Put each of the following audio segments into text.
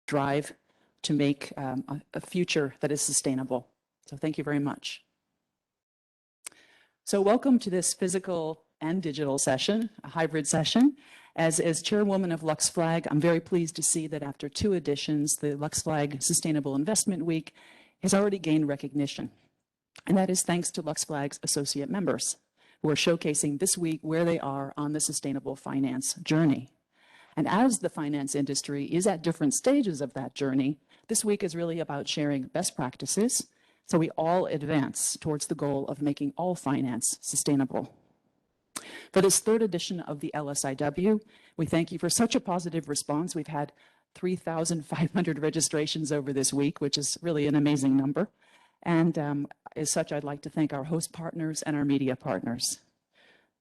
drive to make a future that is sustainable. So thank you very much. So welcome to this physical and digital session, a hybrid session. As chairwoman of LuxFLAG, I'm very pleased to see that after 2 editions, the LuxFLAG Sustainable Investment Week has already gained recognition. And that is thanks to LuxFLAG's associate members, who are showcasing this week where they are on the sustainable finance journey. And as the finance industry is at different stages of that journey, this week is really about sharing best practices so we all advance towards the goal of making all finance sustainable. For this 3rd edition of the LSIW, we thank you for such a positive response. We've had 3,500 registrations over this week, which is really an amazing number. And as such, I'd like to thank our host partners and our media partners.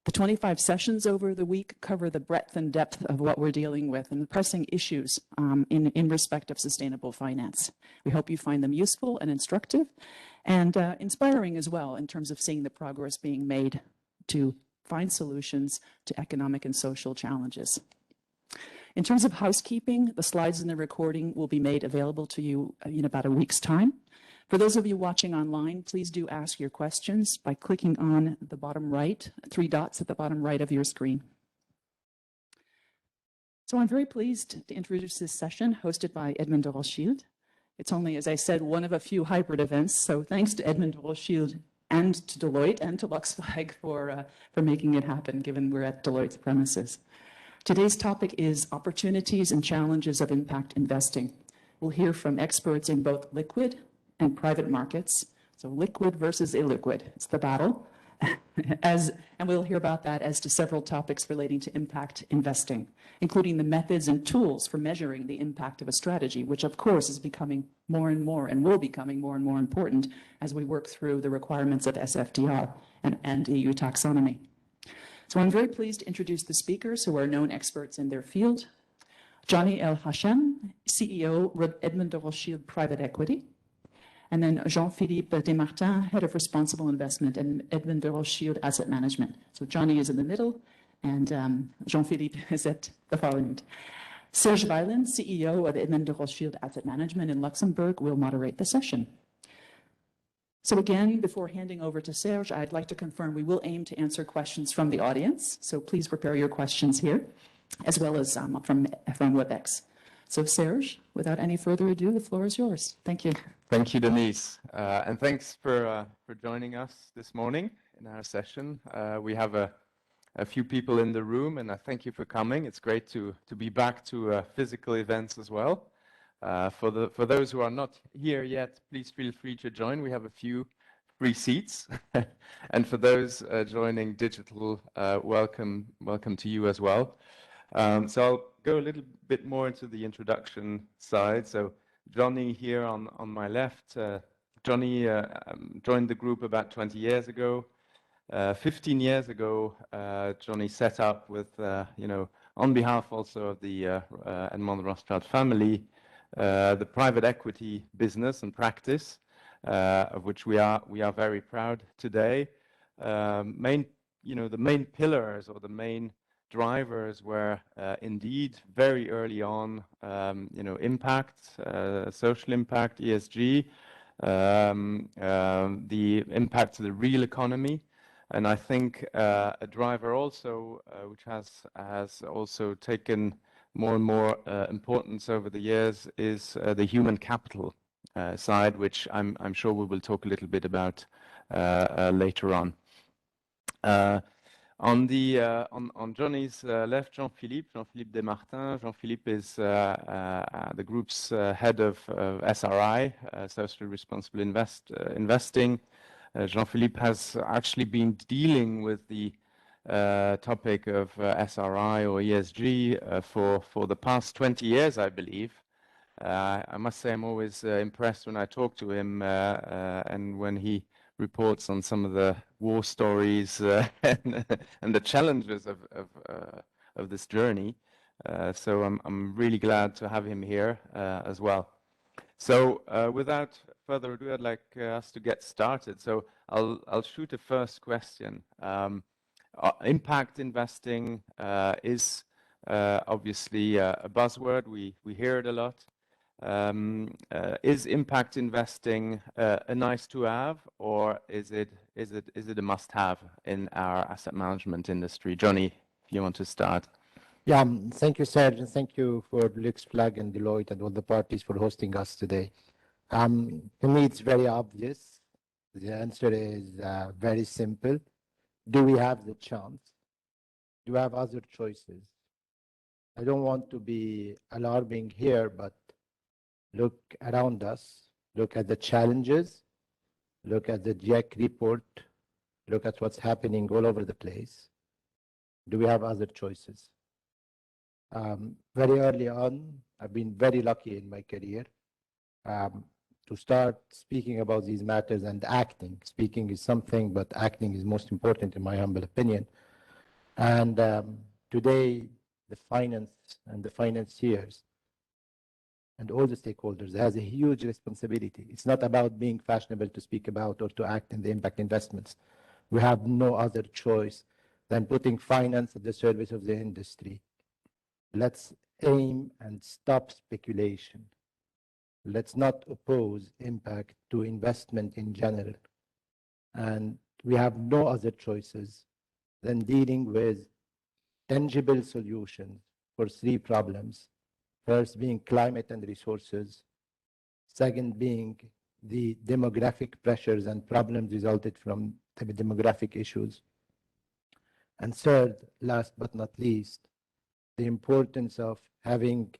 The 25 sessions over the week cover the breadth and depth of what we're dealing with and the pressing issues in respect of sustainable finance. We hope you find them useful and instructive and inspiring as well in terms of seeing the progress being made to find solutions to economic and social challenges. In terms of housekeeping, the slides in the recording will be made available to you in about a week's time. For those of you watching online, please do ask your questions by clicking on the bottom right, 3 dots at the bottom right of your screen. So I'm very pleased to introduce this session hosted by Edmond de Rothschild. It's only, as I said, one of a few hybrid events, so thanks to Edmond de Rothschild and to Deloitte and to LuxFLAG for making it happen, given we're at Deloitte's premises. Today's topic is opportunities and challenges of impact investing. We'll hear from experts in both liquid and private markets. So liquid versus illiquid, it's the battle. And we'll hear about that as to several topics relating to impact investing, including the methods and tools for measuring the impact of a strategy, which of course is becoming more and more and will becoming more and more important as we work through the requirements of Sfdr and EU taxonomy. So I'm very pleased to introduce the speakers who are known experts in their field. Johnny El Hachem, CEO, Edmond de Rothschild Private Equity. And then Jean-Philippe Desmartins, Head of Responsible Investment and Edmond de Rothschild Asset Management. So Johnny is in the middle, and Jean-Philippe is at the far end. Serge Weiland, CEO of Edmond de Rothschild Asset Management in Luxembourg, will moderate the session. So again, before handing over to Serge, I'd like to confirm we will aim to answer questions from the audience. So please prepare your questions here, as well as from WebEx. So Serge, without any further ado, the floor is yours. Thank you. Thank you, Denise. And thanks for joining us this morning in our session. We have a few people in the room, and I thank you for coming. It's great to be back to physical events as well. For those who are not here yet, please feel free to join. We have a few free seats. And for those joining digital, welcome to you as well. So I'll go a little bit more into the introduction side. So Johnny here on my left. Johnny joined the group about 20 years ago. 15 years ago, Johnny set up with, on behalf also of the Edmond de Rothschild family, the private equity business and practice, of which we are very proud today. The main pillars or the main drivers were indeed very early on, impact, social impact, ESG, the impact to the real economy, and I think a driver also which has also taken more and more importance over the years is the human capital side, which I'm sure we will talk a little bit about later on. On Johnny's left, Jean-Philippe Desmartins. Jean-Philippe is the group's head of SRI, Socially Responsible Investing. Jean-Philippe has actually been dealing with the topic of SRI or ESG for the past 20 years, I believe. I must say I'm always impressed when I talk to him and when he reports on some of the war stories and the challenges of this journey. So I'm really glad to have him here as well. So without further ado, I'd like us to get started. So I'll shoot a first question. Impact investing is obviously a buzzword. We hear it a lot. Is impact investing a nice to have, or is it a must have in our asset management industry? Johnny, if you want to start. Yeah, thank you, Serge, and thank you for LuxFLAG and Deloitte and all the parties for hosting us today. To me, it's very obvious. The answer is very simple. Do we have the chance? Do we have other choices? I don't want to be alarming here, but look around us, look at the challenges, look at the GIEC report, look at what's happening all over the place. Do we have other choices? Very early on, I've been very lucky in my career to start speaking about these matters and acting. Speaking is something, but acting is most important in my humble opinion. And today, the finance and the financiers and all the stakeholders has a huge responsibility. It's not about being fashionable to speak about or to act in the impact investments. We have no other choice than putting finance at the service of the industry. Let's aim and stop speculation. Let's not oppose impact to investment in general. And we have no other choices than dealing with tangible solutions for three problems. First being climate and resources. Second being the demographic pressures and problems resulted from the demographic issues. And third, last but not least, the importance of having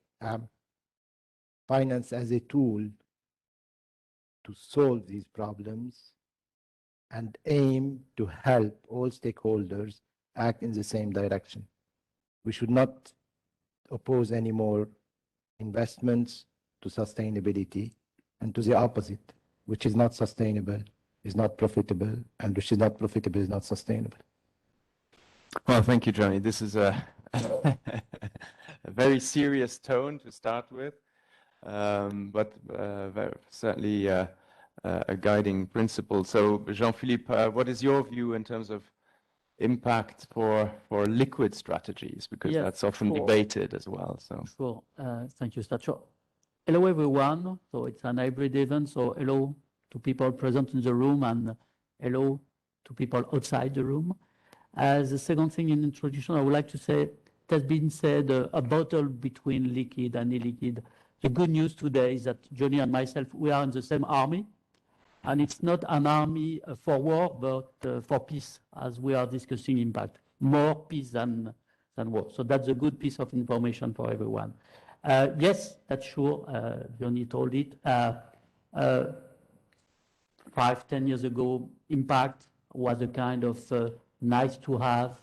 finance as a tool to solve these problems and aim to help all stakeholders act in the same direction. We should not oppose any more investments to sustainability and to the opposite, which is not sustainable, is not profitable, and which is not profitable is not sustainable. Well, thank you, Johnny. This is a very serious tone to start with, but certainly a guiding principle. So, Jean-Philippe, what is your view in terms of impact for liquid strategies? Because that's often debated as well. So, sure. Thank you, Serge. Hello, everyone. So it's an hybrid event. So hello to people present in the room and hello to people outside the room. As the second thing in introduction, I would like to say, it has been said, a battle between liquid and illiquid. The good news today is that Johnny and myself, we are in the same army. And it's not an army for war, but for peace, as we are discussing impact. More peace than war. So that's a good piece of information for everyone. Yes, that's sure. Johnny told it. 5-10 years ago, impact was a kind of nice to have,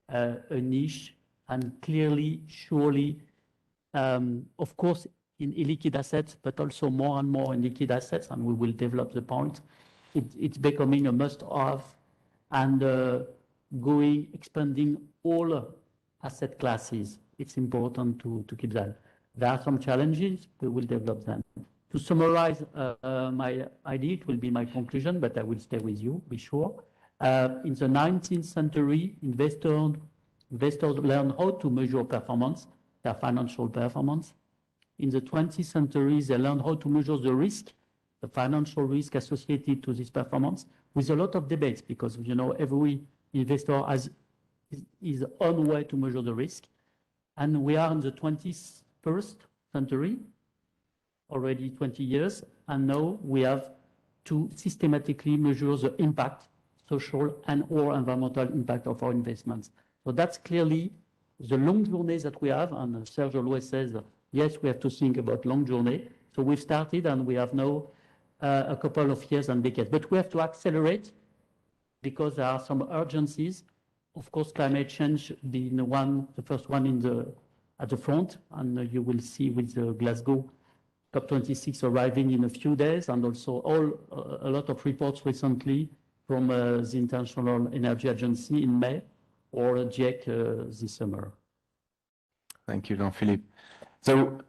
a niche, and clearly, surely, of course, in illiquid assets, but also more and more in liquid assets, and we will develop the point. It's becoming a must-have and expanding all asset classes. It's important to keep that. There are some challenges, we will develop them. To summarize my idea, it will be my conclusion, but I will stay with you, be sure. In the 19th century, investors learned how to measure performance, their financial performance. In the 20th century, they learned how to measure the risk, the financial risk associated to this performance, with a lot of debates, because every investor has his own way to measure the risk. And we are in the 21st century, already 20 years, and now we have to systematically measure the impact, social and/or environmental impact of our investments. So that's clearly the long journey that we have, and Serge always says, yes, we have to think about long journey. So we've started and we have now a couple of years and decades. But we have to accelerate because there are some urgencies. Of course, climate change being the first one at the front, and you will see with the Glasgow COP26 arriving in a few days, and also a lot of reports recently from the International Energy Agency in May or GIEC this summer. Thank you, Jean-Philippe. So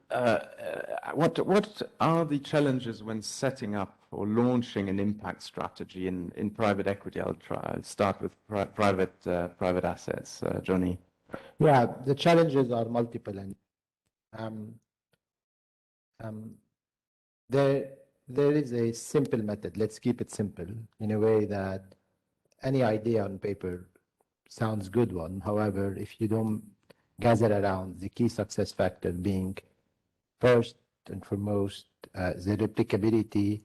what are the challenges when setting up or launching an impact strategy in private equity? I'll start with private assets. Johnny. Yeah, the challenges are multiple. And There, there is a simple method. Let's keep it simple in a way that any idea on paper sounds good one. However, if you don't gather around the key success factor being first and foremost the replicability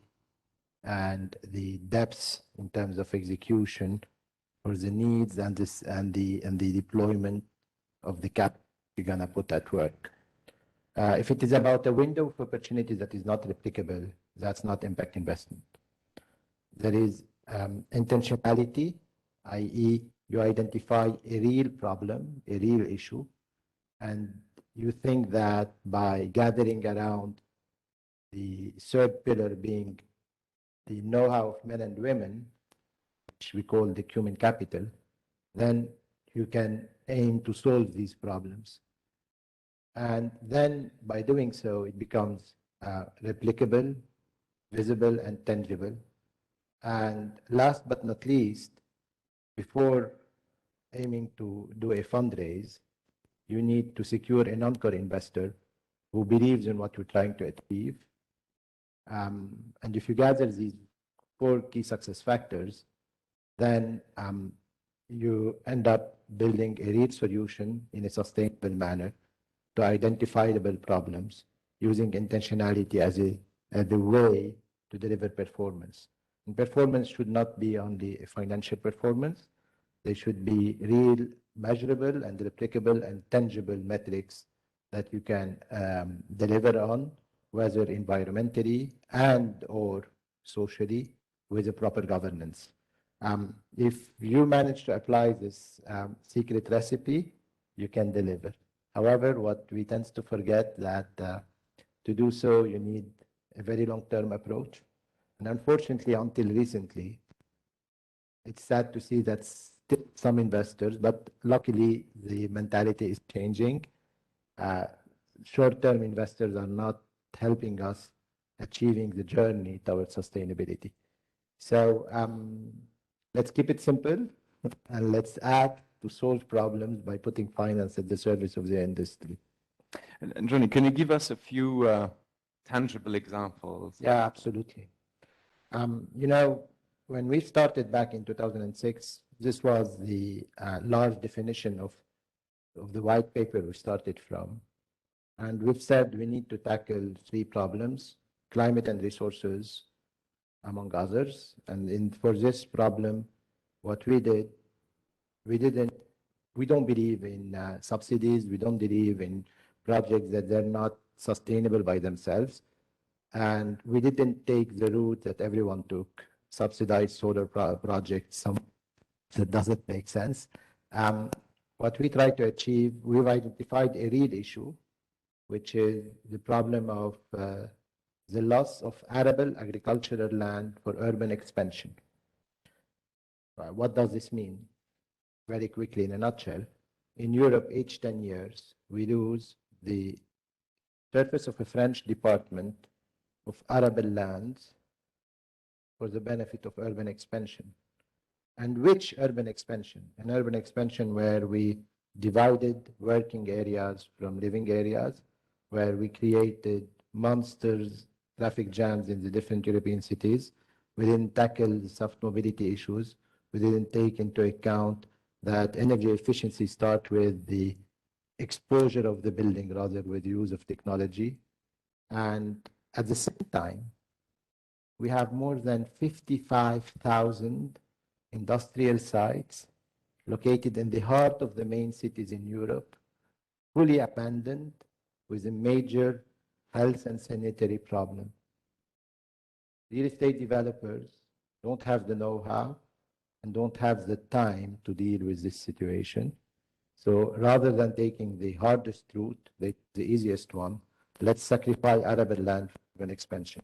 and the depths in terms of execution for the needs and the deployment of the cap you're gonna put at work. If it is about a window of opportunity that is not replicable, that's not impact investment. There is intentionality, i.e. you identify a real problem, a real issue, and you think that by gathering around the third pillar being the know-how of men and women, which we call the human capital, then you can aim to solve these problems. And then by doing so, it becomes replicable, visible, and tangible. And last but not least, before aiming to do a fundraise, you need to secure an anchor investor who believes in what you're trying to achieve. And if you gather these 4 key success factors, then you end up building a real solution in a sustainable manner to identifiable problems using intentionality as the way to deliver performance. And performance should not be only a financial performance. They should be real, measurable, and replicable and tangible metrics that you can deliver on, whether environmentally and or socially with a proper governance. If you manage to apply this secret recipe, you can deliver. However, what we tend to forget that to do so, you need a very long-term approach. And unfortunately, until recently, it's sad to see that still some investors, but luckily the mentality is changing. Short-term investors are not helping us achieving the journey towards sustainability. So let's keep it simple and let's act to solve problems by putting finance at the service of the industry. And Johnny, can you give us a few tangible examples? Yeah, absolutely. You know, when we started back in 2006, this was the large definition of the white paper we started from. And we've said we need to tackle 3 problems: climate and resources, among others. And for this problem, what we did, we don't believe in subsidies. We don't believe in projects that they're not sustainable by themselves. And we didn't take the route that everyone took, subsidized solar projects, that doesn't make sense. What we try to achieve, we've identified a real issue, which is the problem of the loss of arable agricultural land for urban expansion. What does this mean? Very quickly, in a nutshell, in Europe, each 10 years, we lose the surface of a French department of arable lands for the benefit of urban expansion. And which urban expansion? An urban expansion where we divided working areas from living areas, where we created monsters, traffic jams in the different European cities. We didn't tackle the soft mobility issues. We didn't take into account that energy efficiency starts with the exposure of the building rather with the use of technology. And at the same time, we have more than 55,000 industrial sites located in the heart of the main cities in Europe, fully abandoned with a major health and sanitary problem. Real estate developers don't have the know-how and don't have the time to deal with this situation. So rather than taking the hardest route, the easiest one, let's sacrifice arable land for an expansion.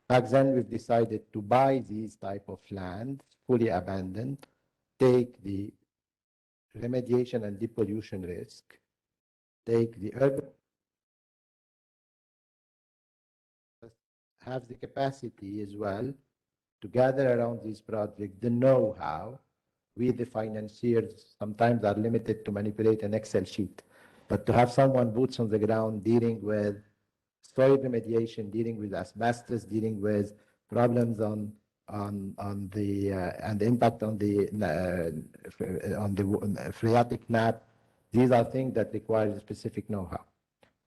Back then, we've decided to buy these type of land, fully abandoned, take the remediation and depollution risk, take the urban, have the capacity as well to gather around these projects the know-how. We, the financiers, sometimes are limited to manipulate an Excel sheet, but to have someone boots on the ground dealing with soil remediation, dealing with asbestos, dealing with problems on the and the impact on the phreatic nap. These are things that require specific know-how.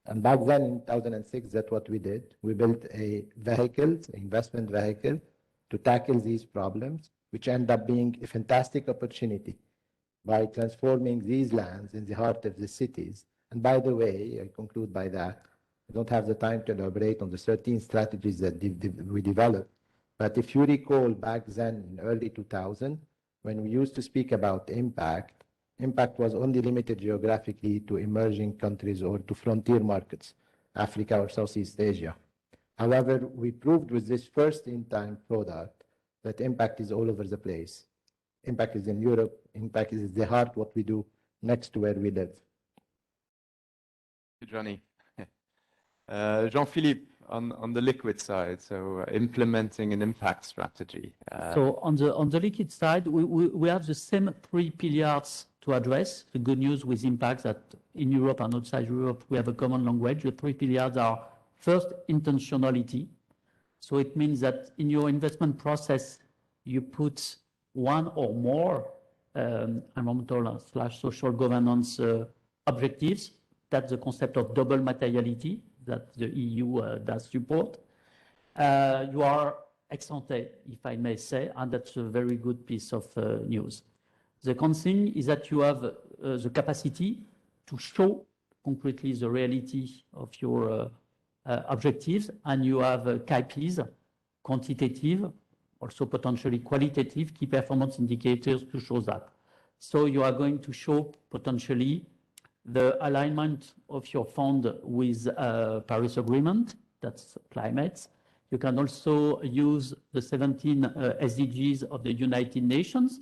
And back then in 2006, that's what we did. We built a vehicle, investment vehicle, to tackle these problems, which end up being a fantastic opportunity by transforming these lands in the heart of the cities. And by the way, I conclude by that. I don't have the time to elaborate on the 13 strategies that we developed. But if you recall back then in early 2000, when we used to speak about impact, impact was only limited geographically to emerging countries or to frontier markets, Africa or Southeast Asia. However, we proved with this first in-time product that impact is all over the place. Impact is in Europe. Impact is the heart of what we do next to where we live. Thank you, Johnny. Jean-Philippe, on the liquid side, so implementing an impact strategy. So on the liquid side, we have the same 3 pillars to address. The good news with impact that in Europe and outside Europe, we have a common language. The 3 pillars are first, intentionality. So it means that in your investment process, you put one or more environmental/social governance objectives. That's the concept of double materiality that the EU does support. You are ex ante, if I may say, and that's a very good piece of news. The second thing is that you have the capacity to show concretely the reality of your objectives, and you have KPIs, quantitative, also potentially qualitative key performance indicators to show that. So you are going to show potentially the alignment of your fund with Paris Agreement, that's climate. You can also use the 17 SDGs of the United Nations,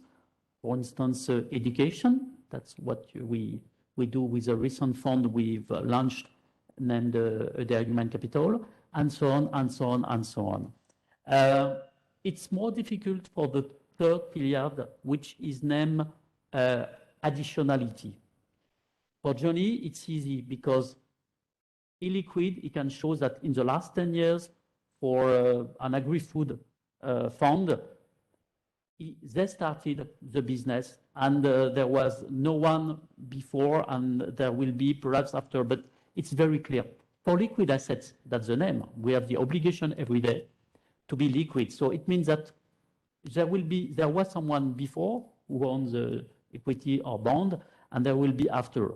for instance, education. That's what we do with a recent fund we've launched named the Human Capital, and so on, and so on, and so on. It's more difficult for the third pillar, which is named additionality. For Johnny, it's easy because illiquid, he can show that in the last 10 years for an agri-food fund, they started the business and there was no one before and there will be perhaps after, but it's very clear. For liquid assets, that's the name. We have the obligation every day to be liquid. So it means that there was someone before who owns the equity or bond, and there will be after.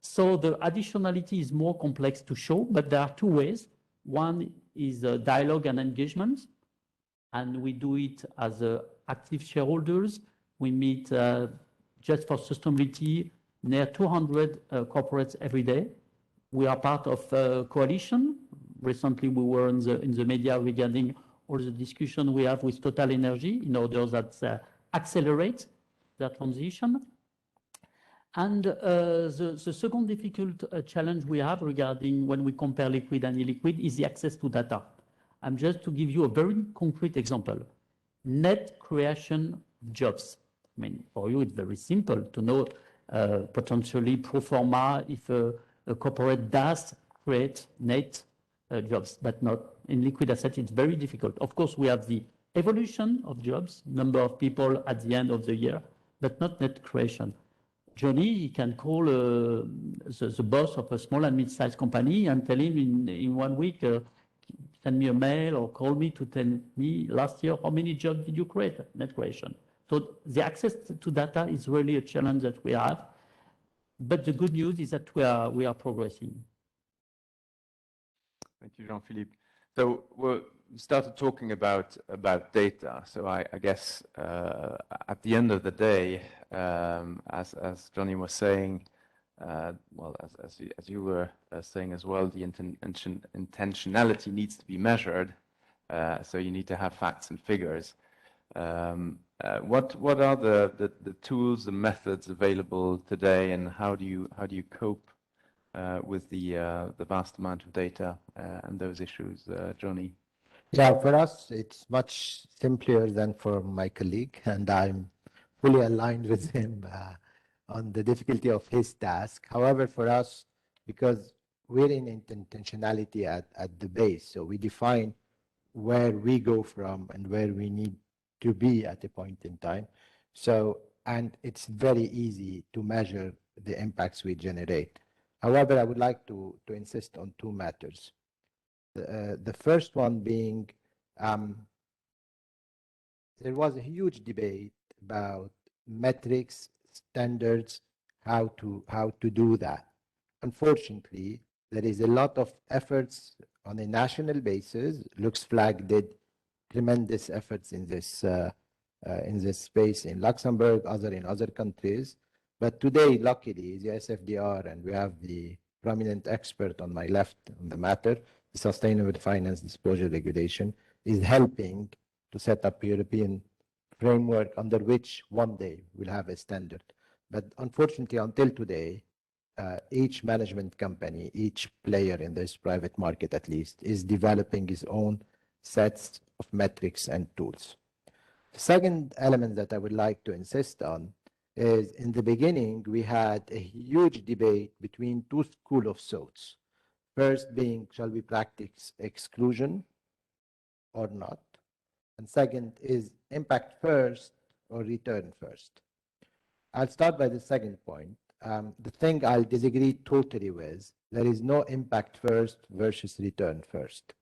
So the additionality is more complex to show, but there are 2 ways. One is dialogue and engagement, and we do it as active shareholders. We meet just for sustainability near 200 corporates every day. We are part of a coalition. Recently, we were in the media regarding all the discussion we have with Total Energy in order that accelerate the transition. And the second difficult challenge we have regarding when we compare liquid and illiquid is the access to data. I'm just to give you a very concrete example. Net creation jobs. I mean, for you, it's very simple to know potentially pro forma if a corporate does create net jobs, but not in liquid assets. It's very difficult. Of course, we have the evolution of jobs, number of people at the end of the year, but not net creation. Johnny, he can call the boss of a small and mid-sized company and tell him in 1 week, send me a mail or call me to tell me last year how many jobs did you create, net creation. So the access to data is really a challenge that we have. But the good news is that we are progressing. Thank you, Jean-Philippe. So we started talking about data. So I guess at the end of the day, as Johnny was saying, well, as you were saying as well, the intentionality needs to be measured. So you need to have facts and figures. What are the tools, the methods available today, and how do you cope with the vast amount of data and those issues, Johnny? Yeah, for us, it's much simpler than for my colleague, and I'm fully aligned with him on the difficulty of his task. However, for us, because we're in intentionality at the base. So we define where we go from and where we need to be at a point in time. So, and it's very easy to measure the impacts we generate. However, I would like to insist on two matters. The first one being, there was a huge debate about metrics, standards, how to do that. Unfortunately, there is a lot of efforts on a national basis. LuxFLAG did tremendous efforts in this space in Luxembourg, in other countries. But today, luckily, the Sfdr, and we have the prominent expert on my left on the matter, the Sustainable Finance Disclosure Regulation, is helping to set up a European framework under which one day we'll have a standard. But unfortunately, until today, each management company, each player in this private market at least, is developing his own sets of metrics and tools. The second element that I would like to insist on is, in the beginning, we had a huge debate between two schools of thoughts. First being, shall we practice exclusion or not? And second is impact first or return first. I'll start by the second point. The thing I'll disagree totally with, there is no impact first versus return first.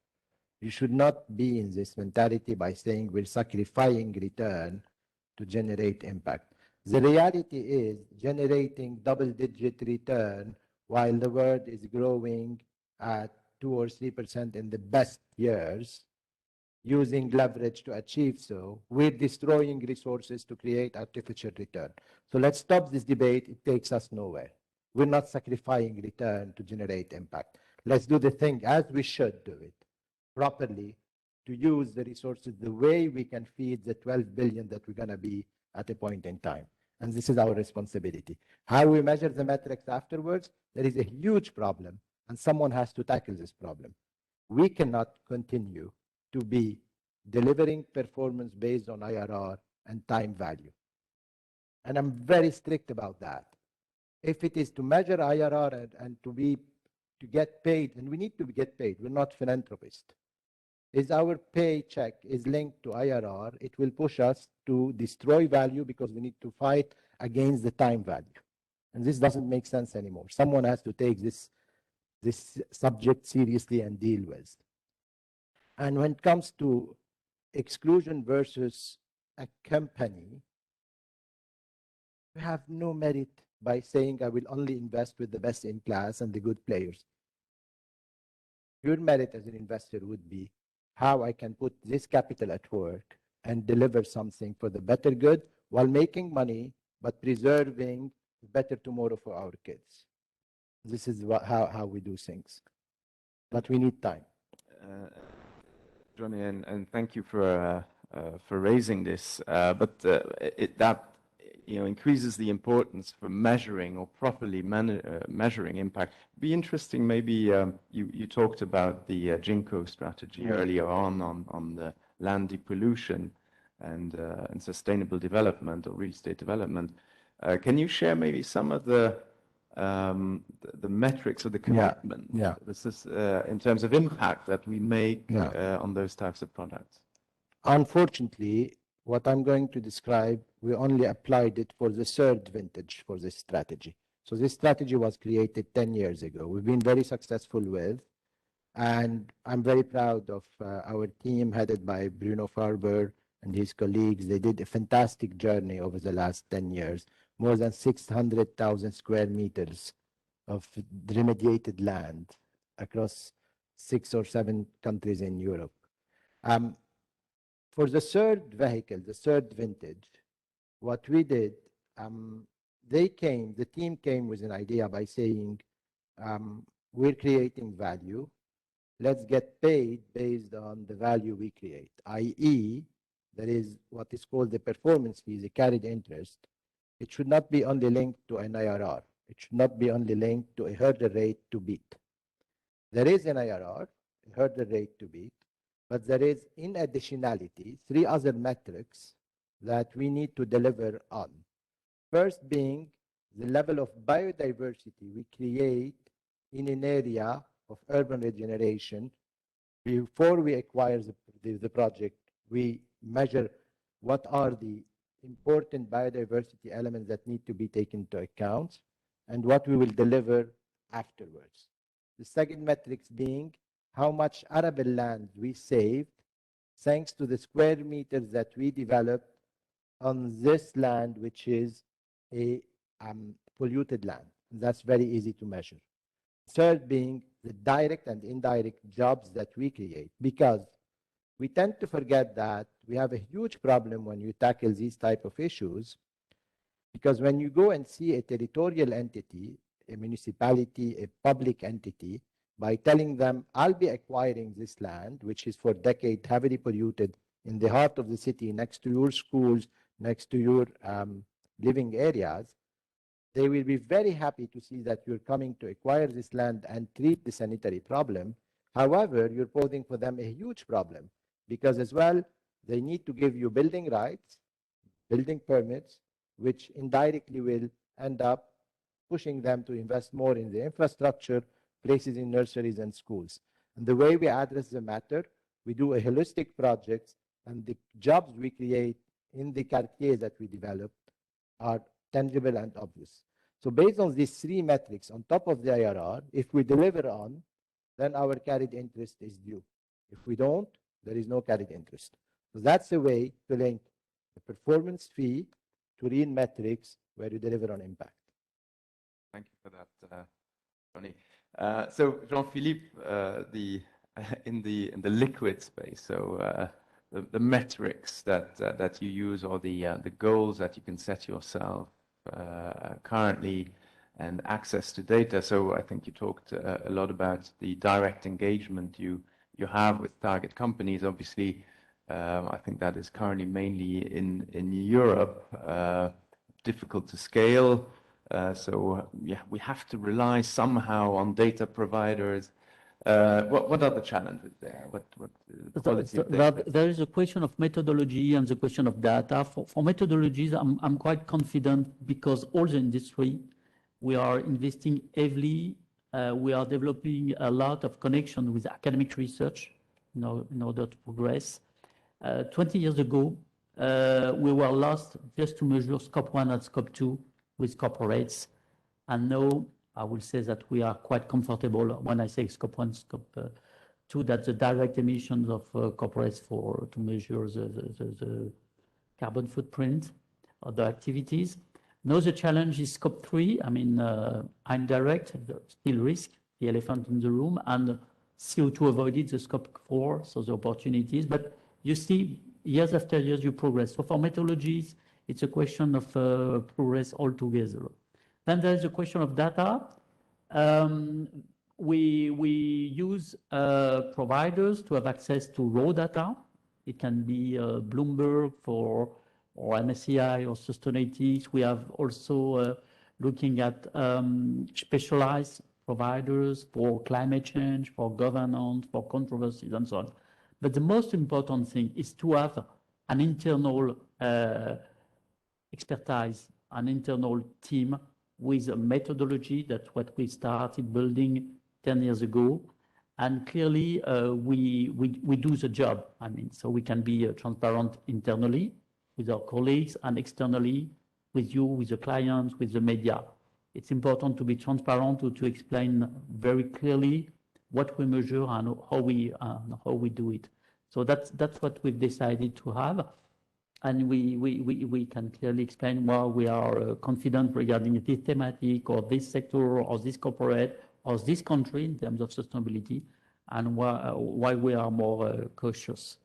You should not be in this mentality by saying we're sacrificing return to generate impact. The reality is generating double-digit return while the world is growing at 2 or 3% in the best years, using leverage to achieve so, we're destroying resources to create artificial return. So let's stop this debate. It takes us nowhere. We're not sacrificing return to generate impact. Let's do the thing as we should do it, properly, to use the resources the way we can feed the 12 billion that we're going to be at a point in time. And this is our responsibility. How we measure the metrics afterwards, there is a huge problem, and someone has to tackle this problem. We cannot continue to be delivering performance based on IRR and time value. And I'm very strict about that. If it is to measure IRR and to get paid, and we need to get paid, we're not philanthropists. If our paycheck is linked to IRR, it will push us to destroy value because we need to fight against the time value. And this doesn't make sense anymore. Someone has to take this subject seriously and deal with. And when it comes to exclusion versus a company, we have no merit by saying I will only invest with the best in class and the good players. Your merit as an investor would be how I can put this capital at work and deliver something for the better good while making money, but preserving a better tomorrow for our kids. This is how we do things. But we need time. Johnny, and thank you for raising this. But that increases the importance for measuring or properly measuring impact. It'd be interesting. Maybe you talked about the Jinko strategy earlier on the land depollution and sustainable development or real estate development. Can you share maybe some of the metrics or the commitment? Yeah. This is in terms of impact that we make on those types of products. Unfortunately, what I'm going to describe, we only applied it for the third vintage for this strategy. So this strategy was created 10 years ago. We've been very successful with, and I'm very proud of our team headed by Bruno Farber and his colleagues. They did a fantastic journey over the last 10 years, more than 600,000 square meters of remediated land across 6 or 7 countries in Europe. For the third vehicle, the third vintage, what we did, the team came with an idea by saying, we're creating value. Let's get paid based on the value we create, i.e., there is what is called the performance fee, the carried interest. It should not be only linked to an IRR. It should not be only linked to a hurdle rate to beat. There is an IRR, a hurdle rate to beat, but there is, in additionality, 3 other metrics that we need to deliver on. First being the level of biodiversity we create in an area of urban regeneration. Before we acquire the project, we measure what are the important biodiversity elements that need to be taken into account and what we will deliver afterwards. The second metrics being how much arable land we saved thanks to the square meters that we developed on this land, which is a polluted land. That's very easy to measure. Third being the direct and indirect jobs that we create, because we tend to forget that we have a huge problem when you tackle these type of issues, because when you go and see a territorial entity, a municipality, a public entity, by telling them, I'll be acquiring this land, which is for decades heavily polluted in the heart of the city, next to your schools, next to your living areas, they will be very happy to see that you're coming to acquire this land and treat the sanitary problem. However, you're posing for them a huge problem, because as well, they need to give you building rights, building permits, which indirectly will end up pushing them to invest more in the infrastructure, places in nurseries and schools. And the way we address the matter, we do a holistic project, and the jobs we create in the quartiers that we develop are tangible and obvious. So based on these three metrics, on top of the IRR, if we deliver on, then our carried interest is due. If we don't, there is no carried interest. So that's a way to link the performance fee to real metrics where you deliver on impact. Thank you for that, Johnny. So Jean-Philippe, in the liquid space, so the metrics that you use, or the goals that you can set yourself currently, and access to data. So I think you talked a lot about the direct engagement you have with target companies. Obviously, I think that is currently mainly in Europe, difficult to scale. So yeah, we have to rely somehow on data providers. What are the challenges there? What the quality of data? There is a question of methodology and the question of data. For methodologies, I'm quite confident, because all the industry, we are investing heavily. We are developing a lot of connection with academic research, in order to progress. 20 years ago, we were lost just to measure scope 1 and scope 2 with corporates. And now I will say that we are quite comfortable when I say scope 1, scope 2, that the direct emissions of corporates to measure the carbon footprint of the activities. Now the challenge is scope 3, indirect, still risk, the elephant in the room, and CO2 avoided, the scope 4, so the opportunities. But you see, years after years, you progress. So for methodologies, it's a question of progress altogether. Then there's a question of data. We use providers to have access to raw data. It can be Bloomberg or MSCI or Sustainalytics. We have also looking at specialized providers for climate change, for governance, for controversies, and so on. But the most important thing is to have an internal expertise, an internal team with a methodology. That's what we started building 10 years ago. And clearly, we do the job. So we can be transparent internally with our colleagues, and externally with you, with the clients, with the media. It's important to be transparent, to explain very clearly what we measure and how we do it. So that's what we've decided to have. And we can clearly explain why we are confident regarding this thematic, or this sector, or this corporate, or this country in terms of sustainability, and why we are more cautious.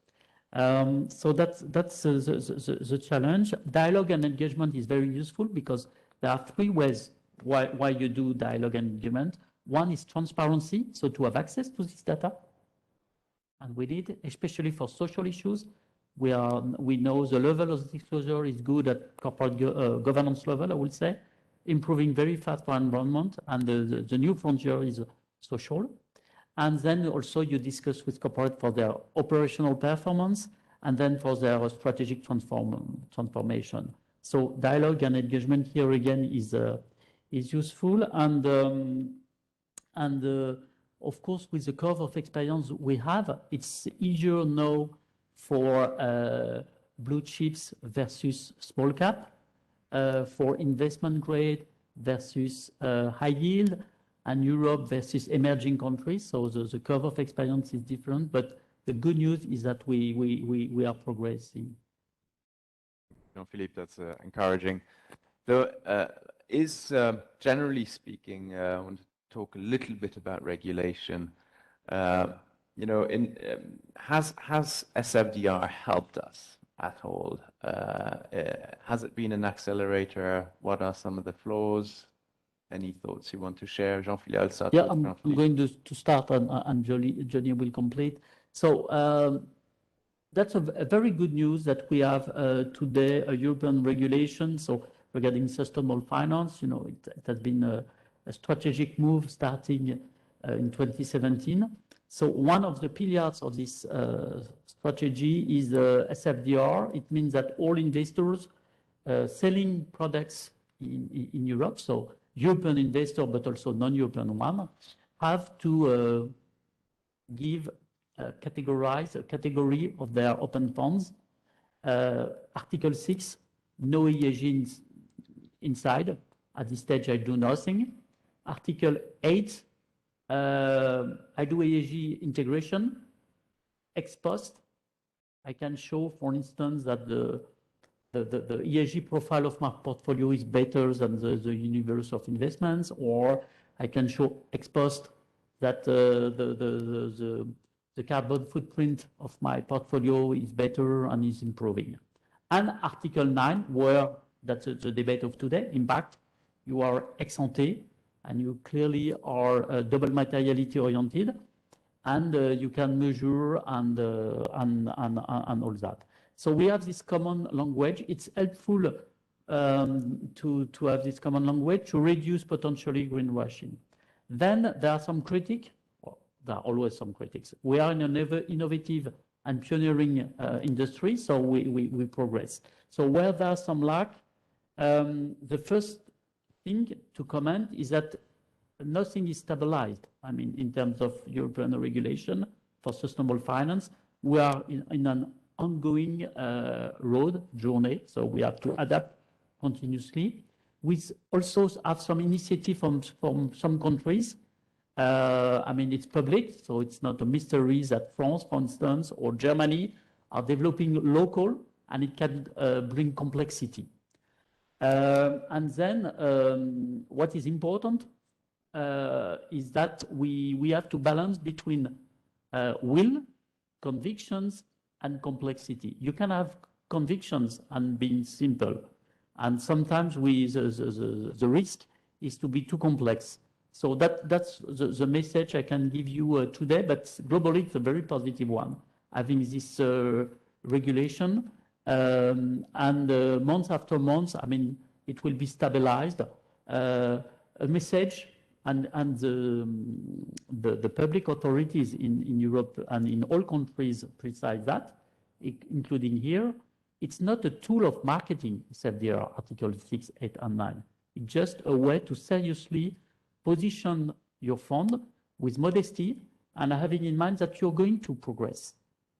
So that's the challenge. Dialogue and engagement is very useful, because there are three ways why you do dialogue and engagement. One is transparency, so to have access to this data. And we did, especially for social issues. We know the level of disclosure is good at corporate governance level, I would say, improving very fast for environment, and the new frontier is social. And then also you discuss with corporate for their operational performance, and then for their strategic transformation. So dialogue and engagement here again is useful, and And of course, with the curve of experience we have, it's easier now for blue chips versus small cap, for investment grade versus high yield, and Europe versus emerging countries. So the curve of experience is different, but the good news is that we are progressing. Jean-Philippe, that's encouraging. Though, generally speaking, I want to talk a little bit about regulation. You know, has Sfdr helped us at all? Has it been an accelerator? What are some of the flaws? Any thoughts you want to share, Jean-Philippe? I'll start. Yeah, I'm going to start, and Johnny will complete. So that's a very good news that we have today a European regulation. So regarding sustainable finance, you know, it has been a strategic move starting in 2017. So one of the pillars of this strategy is Sfdr. It means that all investors selling products in Europe, so European investor, but also non-European one, have to categorize a category of their open funds. Article 6, no ESG inside. At this stage, I do nothing. Article 8, I do ESG integration. Ex post, I can show, for instance, that the ESG profile of my portfolio is better than the universe of investments, or I can show ex post that the carbon footprint of my portfolio is better and is improving. And Article 9, where that's the debate of today, impact, you are ex ante, and you clearly are double materiality oriented, and you can measure and all that. So we have this common language. It's helpful to have this common language to reduce potentially greenwashing. Then there are some critics. Well, there are always some critics. We are in an innovative and pioneering industry, so we progress. So where there are some lack, the first thing to comment is that nothing is stabilized. I mean, in terms of European regulation for sustainable finance, we are in an ongoing road journey, so we have to adapt continuously. We also have some initiative from some countries. I mean, it's public, so it's not a mystery that France, for instance, or Germany are developing local, and it can bring complexity. And then what is important is that we have to balance between will, convictions, and complexity. You can have convictions and being simple, and sometimes the risk is to be too complex. So that's the message I can give you today, but globally it's a very positive one, having this regulation, and month after month, I mean, it will be stabilized. A message, and the public authorities in Europe and in all countries precise that, including here, it's not a tool of marketing, Sfdr, Article 6, 8, and 9. It's just a way to seriously position your fund with modesty and having in mind that you're going to progress.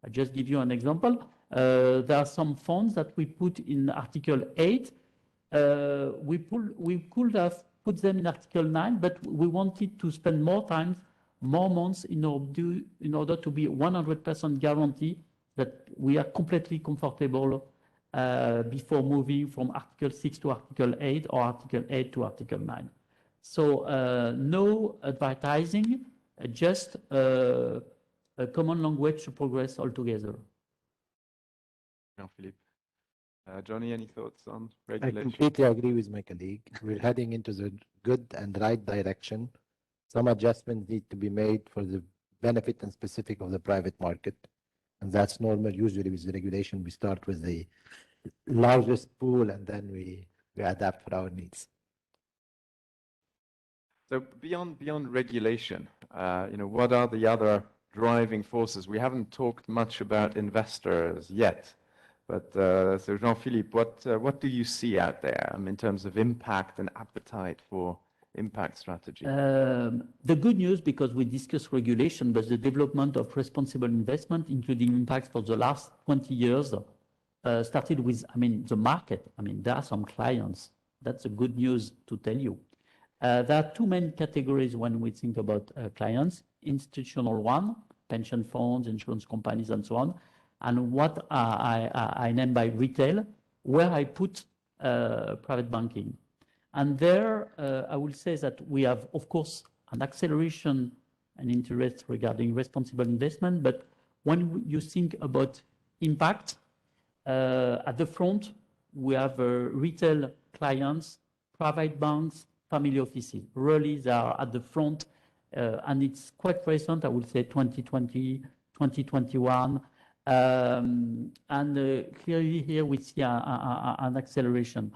I just give you an example. There are some funds that we put in Article 8. We could have put them in Article 9, but we wanted to spend more time, more months in order to be 100% guarantee that we are completely comfortable before moving from Article 6 to Article 8 or Article 8 to Article 9. So no advertising, just a common language to progress altogether. Jean-Philippe. Johnny, any thoughts on regulation? I completely agree with my colleague. We're heading into the good and right direction. Some adjustments need to be made for the benefit and specific of the private market. And that's normal. Usually with the regulation, we start with the largest pool and then we adapt for our needs. So beyond regulation, you know, what are the other driving forces? We haven't talked much about investors yet. But so Jean-Philippe, what do you see out there in terms of impact and appetite for impact strategy? The good news, because we discussed regulation, but the development of responsible investment, including impacts for the last 20 years, started with, the market. There are some clients. That's the good news to tell you. There are two main categories when we think about clients: institutional one, pension funds, insurance companies, and so on, and what I name by retail, where I put private banking. And there, I will say that we have, of course, an acceleration and interest regarding responsible investment. But when you think about impact, at the front, we have retail clients, private banks, family offices. Really, they are at the front, and it's quite recent, I would say 2020, 2021. And clearly here we see an acceleration.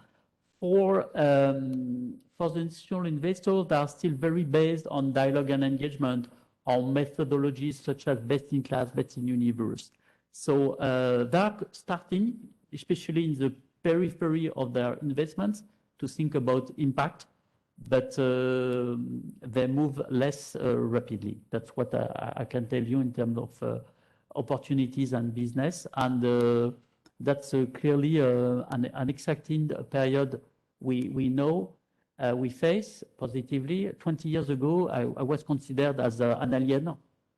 For the institutional investors, they are still very based on dialogue and engagement, on methodologies such as best in class, best in universe. So they are starting, especially in the periphery of their investments, to think about impact, but they move less rapidly. That's what I can tell you in terms of opportunities and business. And that's clearly an exciting period we know we face positively. 20 years ago, I was considered as an alien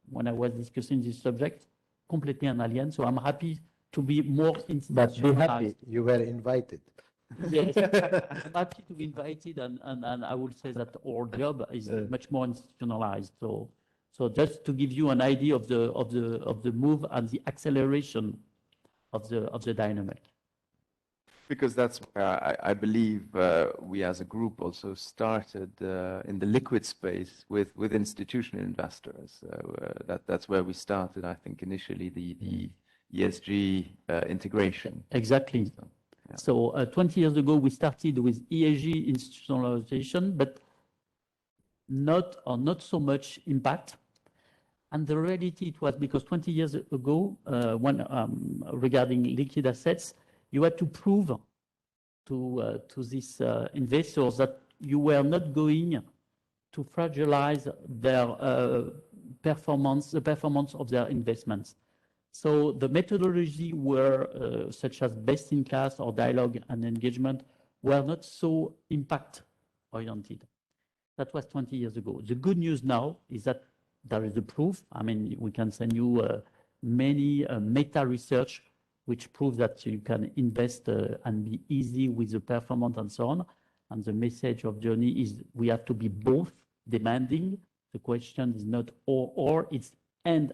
when I was discussing this subject, completely an alien. So I'm happy to be more institutionalized. But be happy, you were invited. Yes, I'm happy to be invited, and I would say that our job is much more institutionalized. So just to give you an idea of the move and the acceleration of the dynamic. Because that's where I believe we as a group also started in the liquid space with institutional investors. That's where we started, I think, initially the ESG integration. Exactly. So 20 years ago, we started with ESG institutionalization, but not so much impact. And the reality it was because 20 years ago, when regarding liquid assets, you had to prove to these investors that you were not going to fragilize their performance, the performance of their investments. So the methodology were such as best in class or dialogue and engagement were not so impact oriented. That was 20 years ago. The good news now is that there is the proof. We can send you many meta research which proves that you can invest and be easy with the performance and so on. And the message of Journey is we have to be both demanding. The question is not or, it's and,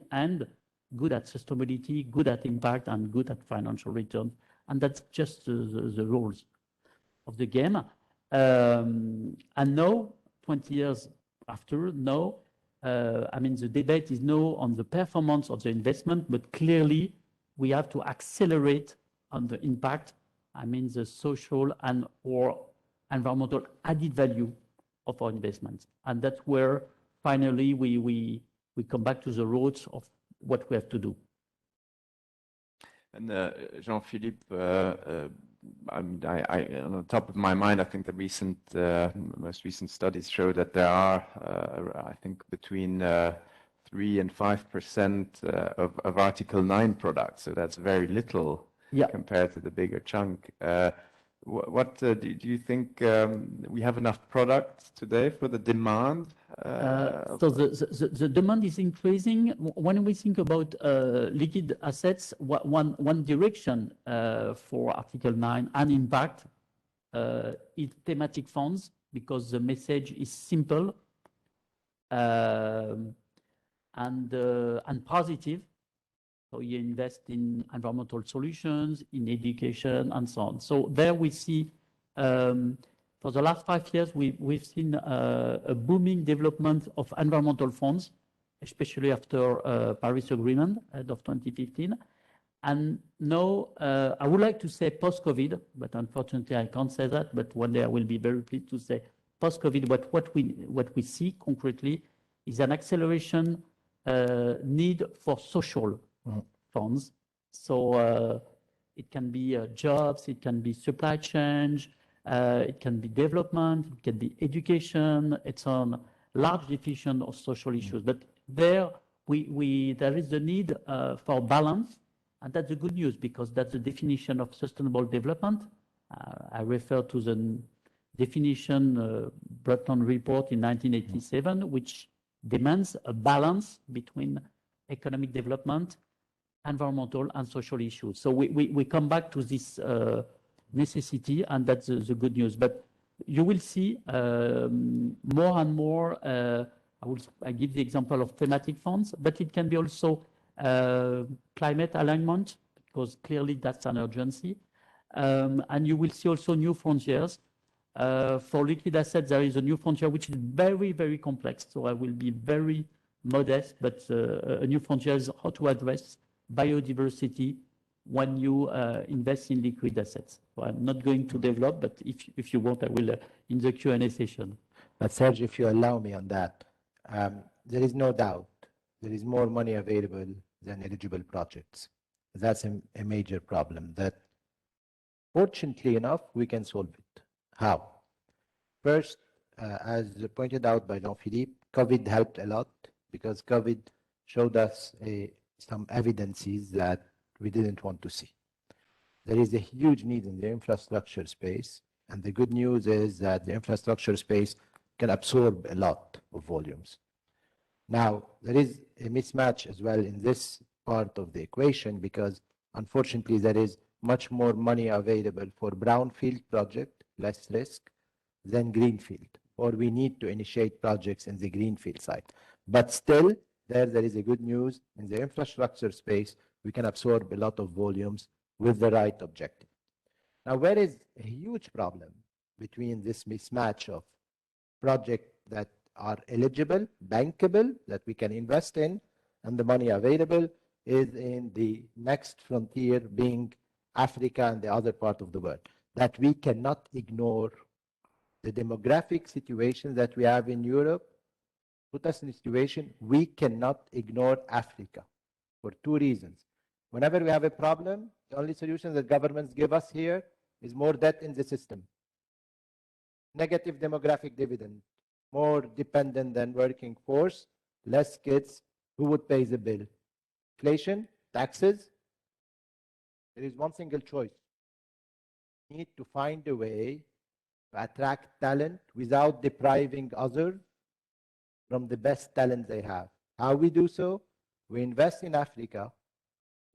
good at sustainability, good at impact, and good at financial return. And that's just the rules of the game. And now, 20 years after, the debate is now on the performance of the investment, but clearly we have to accelerate on the impact, the social and or environmental added value of our investments. And that's where finally we come back to the roots of what we have to do. And Jean-Philippe, on the top of my mind, I think the most recent studies show that there are, I think, between 3 and 5% of Article 9 products. So that's very little compared to the bigger chunk. What do you think we have enough products today for the demand? So the demand is increasing. When we think about liquid assets, one direction for Article 9 and impact is thematic funds, because the message is simple and positive. So you invest in environmental solutions, in education, and so on. So there we see, for the last 5 years, we've seen a booming development of environmental funds, especially after Paris Agreement of 2015. And now, I would like to say post-COVID, but unfortunately I can't say that, but one day I will be very pleased to say post-COVID, but what we see concretely is an acceleration need for social funds. So it can be jobs, it can be supply chain, It can be development, it can be education. It's on large definition of social issues. But there is the need for balance, and that's the good news because that's the definition of sustainable development. I refer to the definition Breton report in 1987, which demands a balance between economic development, environmental and social issues. So we come back to this necessity, and that's the good news. But you will see more and more, I give the example of thematic funds, but it can be also climate alignment, because clearly that's an urgency. And you will see also new frontiers. For liquid assets, there is a new frontier which is very, very complex. So I will be very modest, but a new frontier is how to address biodiversity when you invest in liquid assets. So I'm not going to develop, but if you want, I will in the Q&A session. But Serge, if you allow me on that, there is no doubt there is more money available than eligible projects. That's a major problem that, fortunately enough, we can solve it. How? First, as pointed out by Jean-Philippe, COVID helped a lot because COVID showed us some evidences that we didn't want to see. There is a huge need in the infrastructure space, and the good news is that the infrastructure space can absorb a lot of volumes. Now, there is a mismatch as well in this part of the equation because, unfortunately, there is much more money available for brownfield project, less risk, than greenfield, or we need to initiate projects in the greenfield side. But still, there is a good news. In the infrastructure space, we can absorb a lot of volumes with the right objective. Now, where is a huge problem between this mismatch of projects that are eligible, bankable, that we can invest in, and the money available is in the next frontier being Africa and the other part of the world, that we cannot ignore. The demographic situation that we have in Europe put us in a situation we cannot ignore Africa for two reasons. Whenever we have a problem, the only solution that governments give us here is more debt in the system. Negative demographic dividend, more dependent than working force, less kids, who would pay the bill? Inflation, taxes. There is one single choice. We need to find a way to attract talent without depriving others from the best talent they have. How we do so? We invest in Africa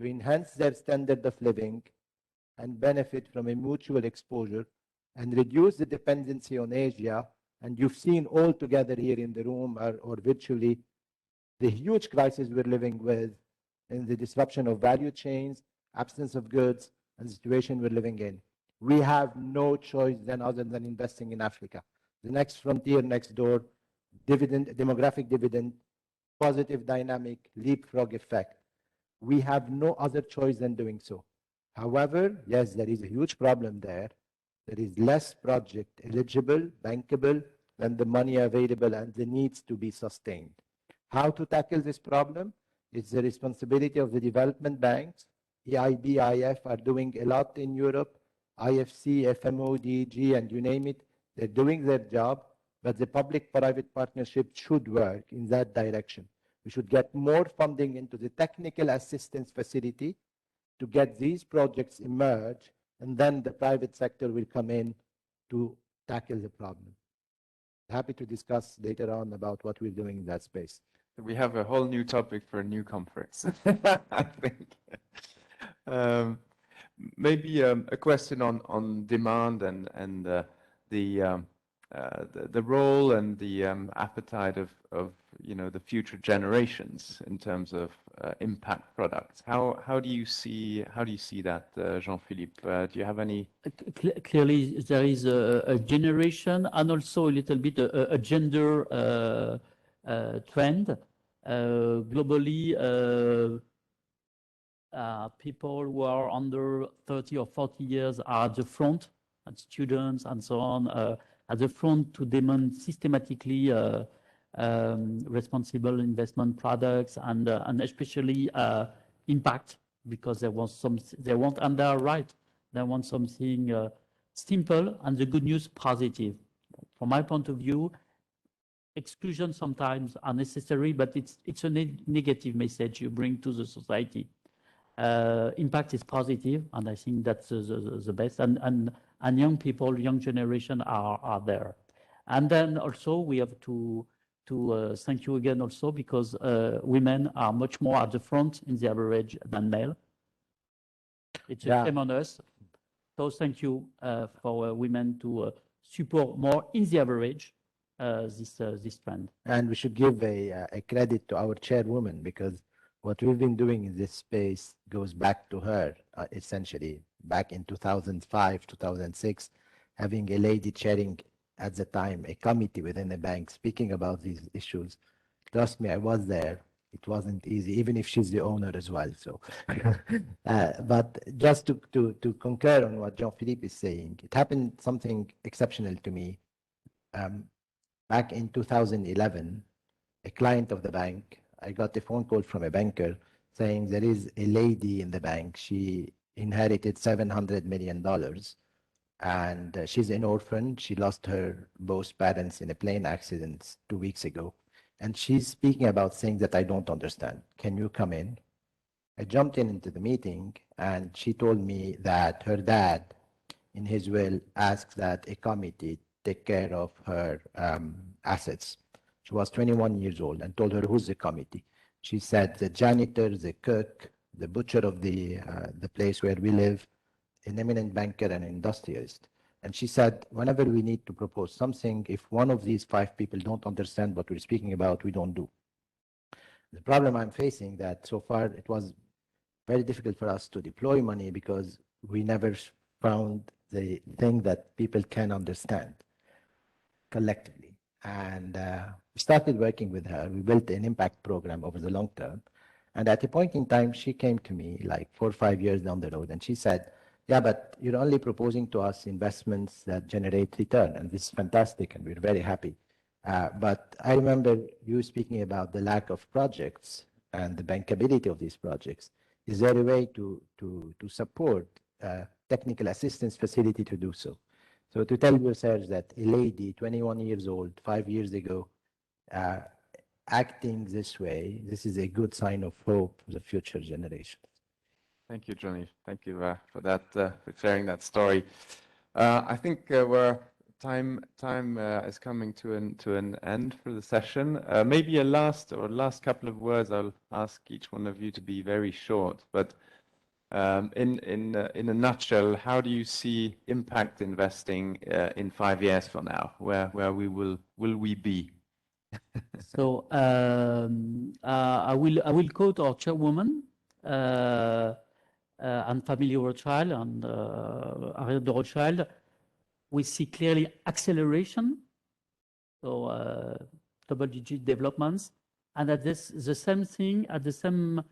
to enhance their standard of living and benefit from a mutual exposure and reduce the dependency on Asia. And you've seen all together here in the room or virtually the huge crisis we're living with in the disruption of value chains, absence of goods, and the situation we're living in. We have no choice then other than investing in Africa. The next frontier next door, dividend, demographic dividend, positive dynamic, leapfrog effect. We have no other choice than doing so. However, yes, there is a huge problem there. There is less project eligible, bankable, than the money available and the needs to be sustained. How to tackle this problem? It's the responsibility of the development banks. EIB, IF are doing a lot in Europe. IFC, FMO, DEG, and you name it, they're doing their job, but the public-private partnership should work in that direction. We should get more funding into the technical assistance facility to get these projects emerge, and then the private sector will come in to tackle the problem. Happy to discuss later on about what we're doing in that space. We have a whole new topic for a new conference, I think. Maybe a question on demand and the role and the appetite of the future generations in terms of impact products. How do you see that, Jean-Philippe? Do you have any? Clearly, there is a generation and also a little bit a gender trend. Globally, people who are under 30 or 40 years are at the front, and students and so on, at the front to demand systematically responsible investment products and especially impact, because they want and they are right. They want something simple, and the good news positive. From my point of view, exclusion sometimes are necessary, but it's a negative message you bring to the society. Impact is positive, and I think that's the best. And young people, young generation are there. And then also we have to thank you again also because women are much more at the front in the average than male. It's a shame on us. So thank you for women to support more in the average this trend. And we should give a credit to our chairwoman because what we've been doing in this space goes back to her, essentially, back in 2005, 2006, having a lady chairing at the time a committee within the bank speaking about these issues. Trust me, I was there. It wasn't easy, even if she's the owner as well. So, but just to concur on what Jean-Philippe is saying, it happened something exceptional to me. Back in 2011, a client of the bank, I got a phone call from a banker saying there is a lady in the bank. She inherited $700 million and she's an orphan. She lost her both parents in a plane accident 2 weeks ago. And she's speaking about things that I don't understand. Can you come in? I jumped into the meeting and she told me that her dad, in his will, asked that a committee take care of her assets. She was 21 years old and told her, who's the committee? She said, the janitor, the cook, the butcher of the place where we live, an eminent banker and industrialist. And she said, whenever we need to propose something, if one of these 5 people don't understand what we're speaking about, we don't do. The problem I'm facing that so far it was very difficult for us to deploy money because we never found the thing that people can understand collectively. And we started working with her. We built an impact program over the long term. And at a point in time, she came to me like 4 or 5 years down the road and she said, yeah, but you're only proposing to us investments that generate return. And this is fantastic and we're very happy. But I remember you speaking about the lack of projects and the bankability of these projects. Is there a way to support technical assistance facility to do so? So to tell yourselves that a lady, 21 years old, 5 years ago, acting this way, this is a good sign of hope for the future generations. Thank you, Johnny. Thank you for that, for sharing that story. I think we're time is coming to an end for the session. Maybe a last couple of words. I'll ask each one of you to be very short, but in a nutshell, how do you see impact investing in 5 years from now? Where will we be? So I will quote our chairwoman and family Rothschild and Untitled de Rothschild. We see clearly acceleration, so double-digit developments, and at the same thing, at the same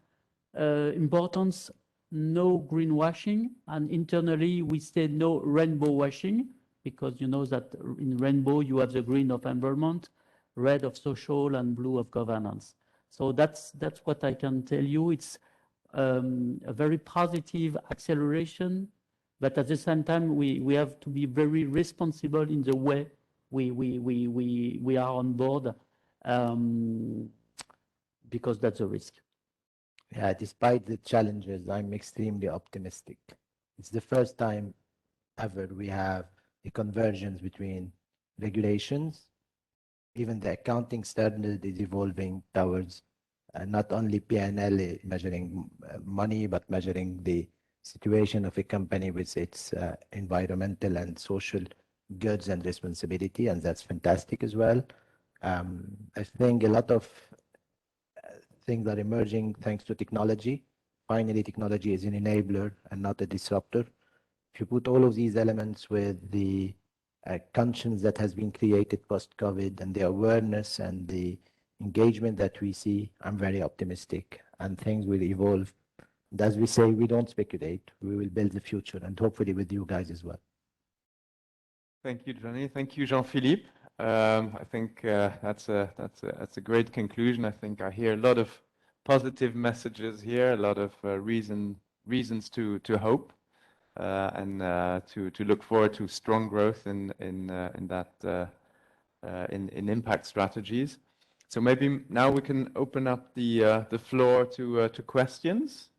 importance, no greenwashing, and internally we say no rainbow washing, because you know that in rainbow you have the green of environment, red of social, and blue of governance. So that's what I can tell you. It's a very positive acceleration, but at the same time we have to be very responsible in the way we are on board, because that's a risk. Yeah, despite the challenges, I'm extremely optimistic. It's the first time ever we have a convergence between regulations. Even the accounting standard is evolving towards not only P&L measuring money, but measuring the situation of a company with its environmental and social goods and responsibility, and that's fantastic as well. I think a lot of things are emerging thanks to technology. Finally, technology is an enabler and not a disruptor. If you put all of these elements with the conscience that has been created post-COVID and the awareness and the engagement that we see, I'm very optimistic and things will evolve. And as we say, we don't speculate, we will build the future, and hopefully with you guys as well. Thank you, Johnny. Thank you, Jean-Philippe. I think that's a great conclusion. I think I hear a lot of positive messages here, a lot of reasons to hope. and to look forward to strong growth in impact strategies. So maybe now we can open up the floor to questions.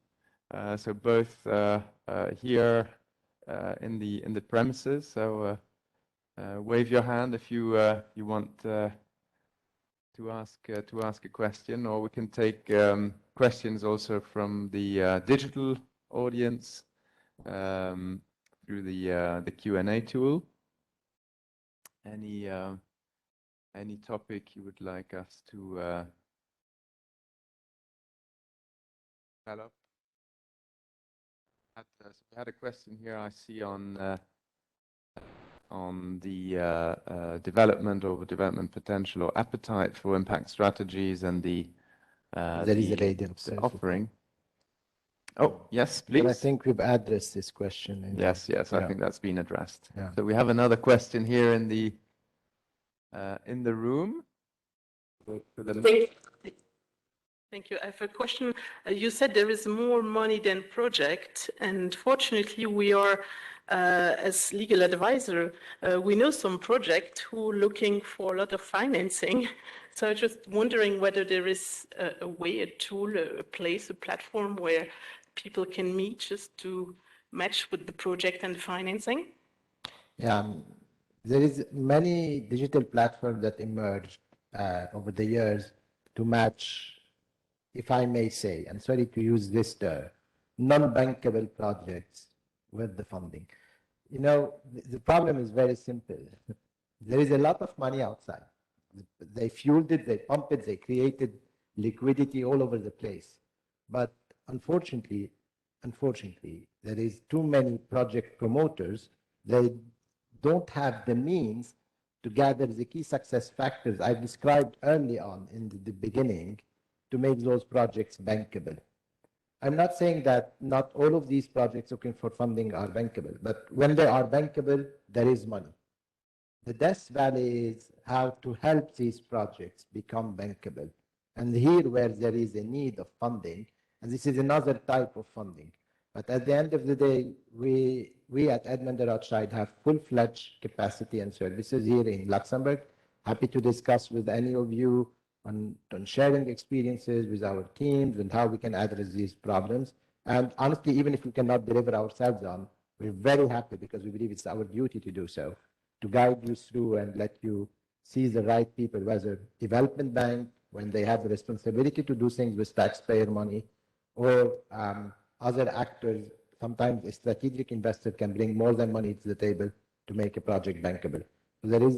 So both here in the premises. So wave your hand if you want to ask a question, or we can take questions also from the digital audience through the Q&A tool. Any topic you would like us to develop? So we had a question here I see on the development potential or appetite for impact strategies and the offering. Oh, yes, please. But I think we've addressed this question. Yes, I think that's been addressed. Yeah. So we have another question here in the room. Thank you. I have a question. You said there is more money than project, and fortunately we are, as legal advisor, we know some projects who are looking for a lot of financing. So I'm just wondering whether there is a way, a tool, a place, a platform where people can meet just to match with the project and the financing? Yeah, there is many digital platforms that emerged over the years to match, if I may say, I'm sorry to use this term, non-bankable projects with the funding. You know, the problem is very simple. There is a lot of money outside. They fueled it, they pumped it, they created liquidity all over the place. But unfortunately, there is too many project promoters. They don't have the means to gather the key success factors I described early on in the beginning to make those projects bankable. I'm not saying that not all of these projects looking for funding are bankable, but when they are bankable, there is money. The Death Valley is how to help these projects become bankable. And here where there is a need of funding, and this is another type of funding. But at the end of the day, we at Edmond de Rothschild have full-fledged capacity and services here in Luxembourg. Happy to discuss with any of you on sharing experiences with our teams and how we can address these problems. And honestly, even if we cannot deliver ourselves on, we're very happy because we believe it's our duty to do so, to guide you through and let you see the right people, whether development bank, when they have the responsibility to do things with taxpayer money, or other actors. Sometimes a strategic investor can bring more than money to the table to make a project bankable. So there is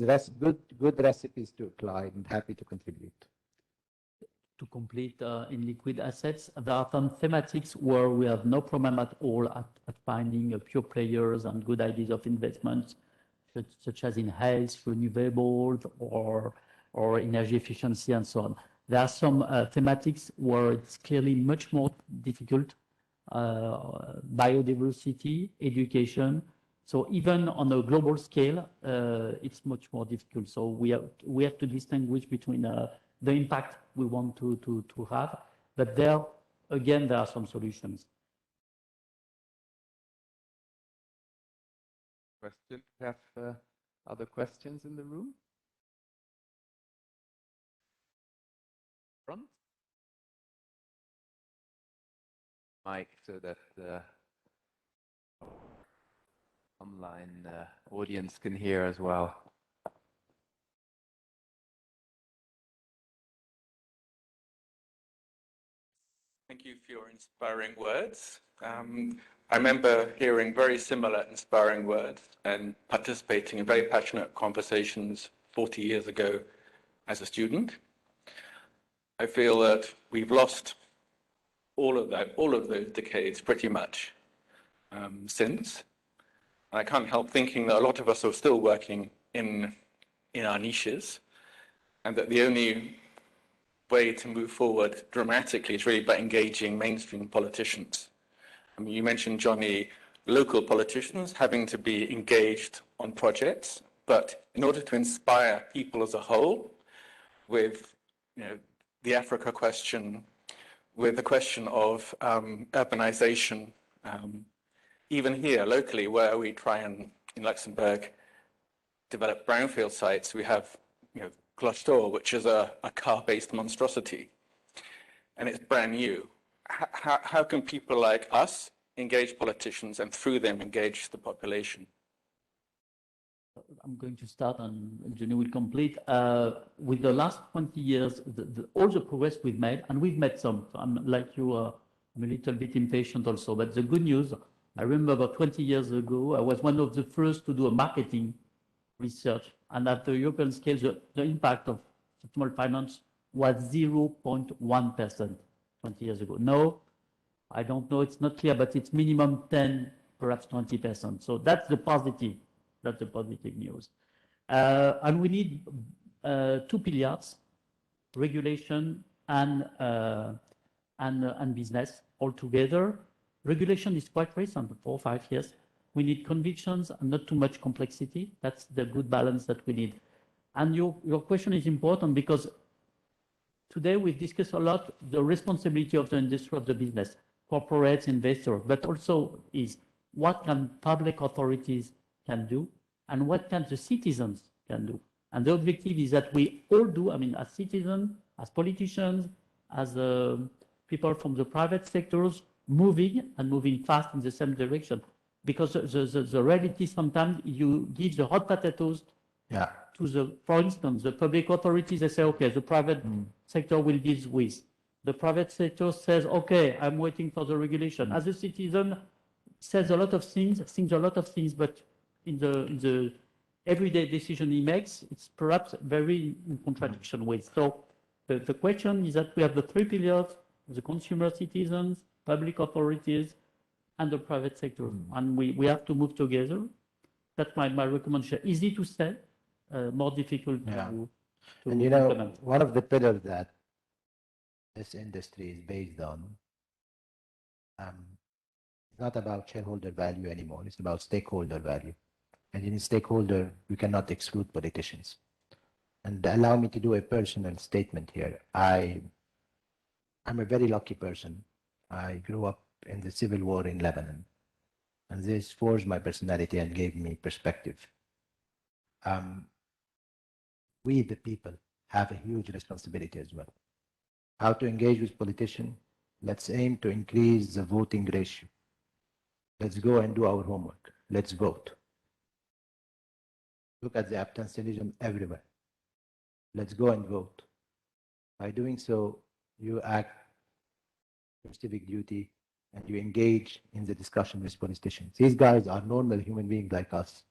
good recipes to apply, and happy to contribute. To complete in liquid assets, there are some thematics where we have no problem at all at finding pure players and good ideas of investments, such as in health, renewables, or energy efficiency, and so on. There are some thematics where it's clearly much more difficult, biodiversity, education. So even on a global scale, it's much more difficult. So we have to distinguish between the impact we want to have, but there, again, there are some solutions. Question? We have other questions in the room? Front? Mic so that the online audience can hear as well. Thank you for your inspiring words. I remember hearing very similar inspiring words and participating in very passionate conversations 40 years ago as a student. I feel that we've lost all of those decades pretty much since. And I can't help thinking that a lot of us are still working in our niches, and that the only way to move forward dramatically is really by engaging mainstream politicians. I mean, you mentioned, Johnny, local politicians having to be engaged on projects, but in order to inspire people as a whole with, the Africa question, with the question of urbanization, even here locally, where we try and, in Luxembourg, develop brownfield sites, we have, Clochetor, which is a car-based monstrosity, and it's brand new. How can people like us engage politicians and through them engage the population? I'm going to start and Jenny will complete. With the last 20 years, all the progress we've made, and we've made some. I'm like you, I'm a little bit impatient also, but the good news, I remember about 20 years ago, I was one of the first to do a marketing research, and at the European scale, the impact of sustainable finance was 0.1% 20 years ago. Now, I don't know, it's not clear, but it's minimum 10, perhaps 20%. So that's the positive. That's the positive news. And we need 2 pillars, regulation and business altogether. Regulation is quite recent, 4 or 5 years. We need convictions and not too much complexity. That's the good balance that we need. And your question is important because today we've discussed a lot the responsibility of the industry, of the business, corporates, investors, but also is what can public authorities can do and what can the citizens can do. And the objective is that we all do, I mean, as citizens, as politicians, as people from the private sectors, moving fast in the same direction. Because the reality sometimes you give the hot potatoes to the, for instance, the public authorities, they say, okay, the private sector will deal with. The private sector says, okay, I'm waiting for the regulation. As a citizen, says a lot of things, thinks a lot of things, but in the everyday decision he makes, it's perhaps very in contradiction with. So the question is that we have the 3 pillars, the consumer citizens, public authorities, and the private sector. And we have to move together. That's my recommendation. Easy to say, more difficult to and implement. One of the pillars that this industry is based on, it's not about shareholder value anymore. It's about stakeholder value. And in stakeholder, we cannot exclude politicians. And allow me to do a personal statement here. I'm a very lucky person. I grew up in the civil war in Lebanon. And this forged my personality and gave me perspective. We, the people, have a huge responsibility as well. How to engage with politicians? Let's aim to increase the voting ratio. Let's go and do our homework. Let's vote. Look at the abstentionism everywhere. Let's go and vote. By doing so, you act your civic duty and you engage in the discussion with politicians. These guys are normal human beings like us.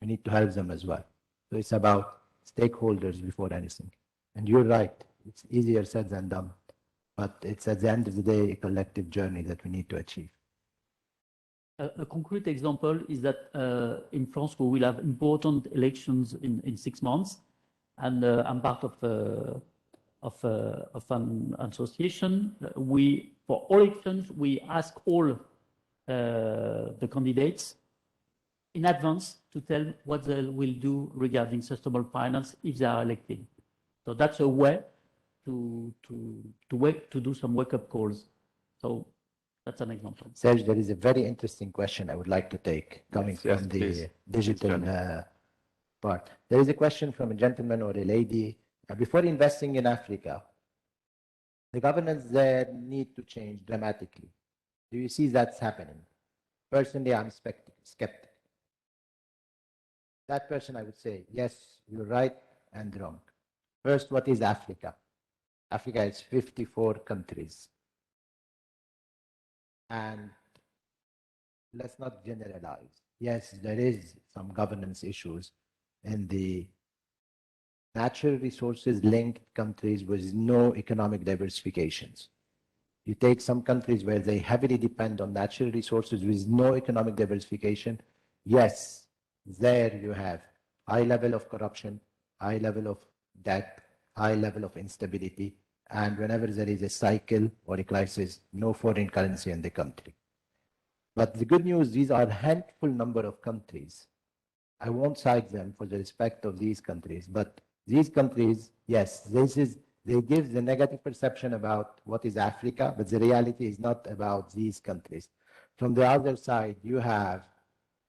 We need to help them as well. So it's about stakeholders before anything. And you're right, it's easier said than done. But it's at the end of the day a collective journey that we need to achieve. A concrete example is that in France we will have important elections in 6 months, and I'm part of an association. For all elections we ask all the candidates in advance to tell what they will do regarding sustainable finance if they are elected. So that's a way to do some wake-up calls. So that's an example. Serge, there is a very interesting question I would like to take coming from the digital part. There is a question from a gentleman or a lady. Before investing in Africa, the governance there need to change dramatically. Do you see that's happening? Personally, I'm skeptic. That person, I would say, yes, you're right and wrong. First, what is Africa? Africa is 54 countries. And let's not generalize. Yes, there is some governance issues in the natural resources linked countries with no economic diversifications. You take some countries where they heavily depend on natural resources with no economic diversification. Yes, there you have high level of corruption, high level of debt, high level of instability, and whenever there is a cycle or a crisis, no foreign currency in the country. But the good news, these are a handful number of countries. I won't cite them for the respect of these countries, but these countries, yes, they give the negative perception about what is Africa, but the reality is not about these countries. From the other side, you have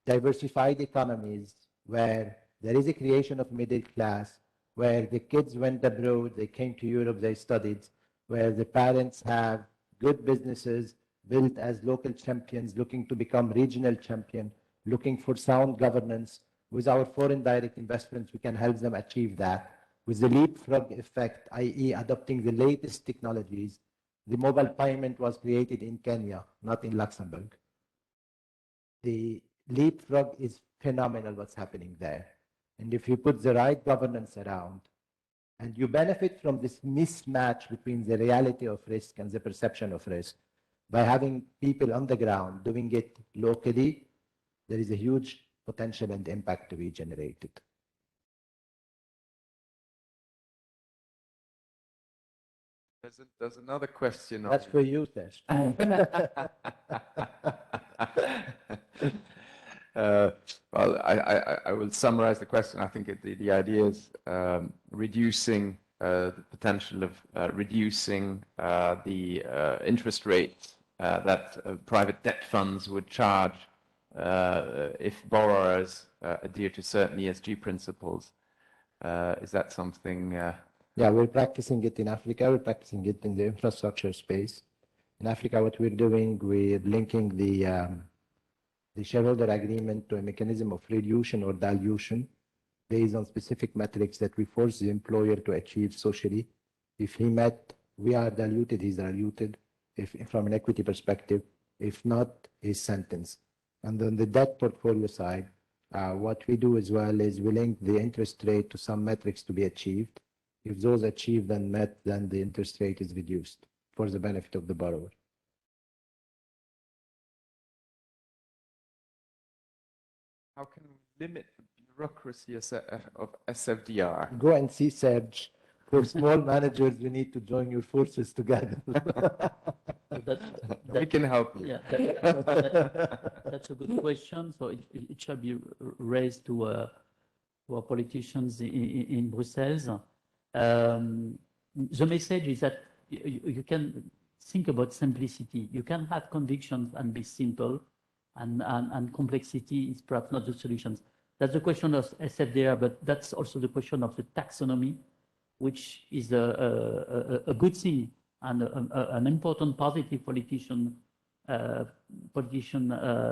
diversified economies where there is a creation of middle class, where the kids went abroad, they came to Europe, they studied, where the parents have good businesses built as local champions, looking to become regional champion, looking for sound governance. With our foreign direct investments, we can help them achieve that. With the leapfrog effect, i.e. adopting the latest technologies, the mobile payment was created in Kenya, not in Luxembourg. The leapfrog is phenomenal what's happening there. And if you put the right governance around, and you benefit from this mismatch between the reality of risk and the perception of risk, by having people on the ground doing it locally, there is a huge potential and impact to be generated. There's another question. That's for you, Tesh. Well, I will summarize the question. I think the idea is reducing the potential of reducing the interest rates that private debt funds would charge if borrowers adhere to certain ESG principles. Is that something? Yeah, we're practicing it in Africa. We're practicing it in the infrastructure space. In Africa, what we're doing, we're linking the shareholder agreement to a mechanism of reduction or dilution based on specific metrics that we force the employer to achieve socially. If he met, we are diluted, he's diluted, if from an equity perspective. If not, he's sentenced. And on the debt portfolio side, what we do as well is we link the interest rate to some metrics to be achieved. If those achieved and met, then the interest rate is reduced for the benefit of the borrower. How can we limit the bureaucracy of Sfdr? Go and see Serge. For small managers, you need to join your forces together. We can help you. Yeah, that's a good question. So it shall be raised to our politicians in Brussels. The message is that you can think about simplicity. You can have convictions and be simple, and complexity is perhaps not the solutions. That's the question of Sfdr, but that's also the question of the taxonomy, which is a good thing and an important positive politician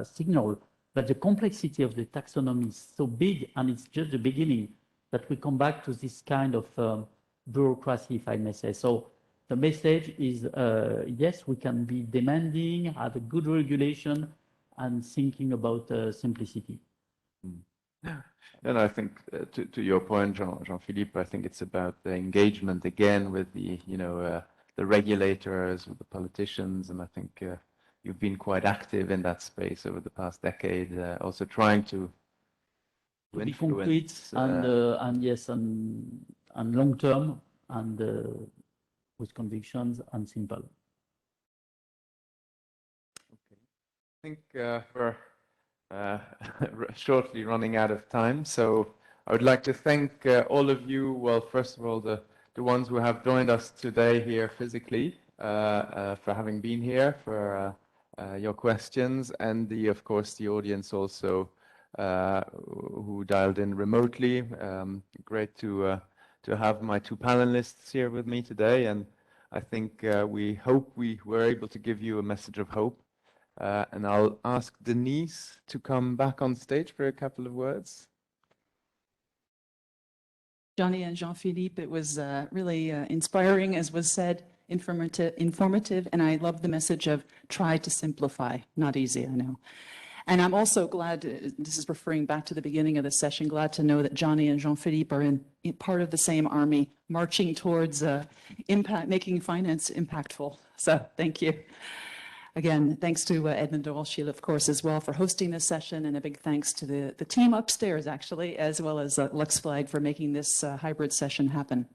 signal. But the complexity of the taxonomy is so big, and it's just the beginning, that we come back to this kind of bureaucracy, if I may say. So the message is, yes, we can be demanding, have a good regulation, and thinking about simplicity. And I think to your point, Jean-Philippe, I think it's about the engagement again with the the regulators, with the politicians, and I think you've been quite active in that space over the past decade, also trying to be concrete and yes, and long term, and with convictions and simple. Okay. I think we're shortly running out of time, so I would like to thank all of you. Well, first of all, the ones who have joined us today here physically, for having been here, for your questions, and of course the audience also who dialed in remotely. Great to have my two panelists here with me today, and I think we hope we were able to give you a message of hope. And I'll ask Denise to come back on stage for a couple of words. Johnny and Jean-Philippe, it was really inspiring, as was said, informative, and I love the message of try to simplify. Not easy, I know. And I'm also glad, this is referring back to the beginning of the session, glad to know that Johnny and Jean-Philippe are in part of the same army, marching towards making finance impactful. So thank you. Again, thanks to Edmond de Rothschild, of course, as well for hosting this session, and a big thanks to the team upstairs, actually, as well as LuxFLAG for making this hybrid session happen.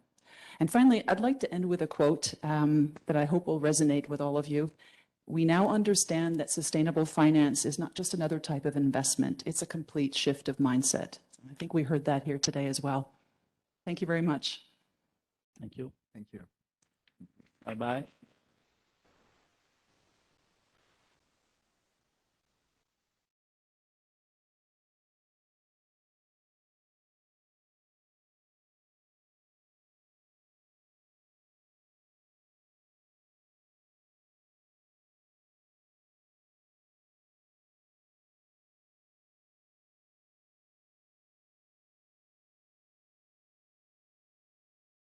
And finally, I'd like to end with a quote that I hope will resonate with all of you. We now understand that sustainable finance is not just another type of investment, it's a complete shift of mindset. I think we heard that here today as well. Thank you very much. Thank you. Thank you. Bye-bye.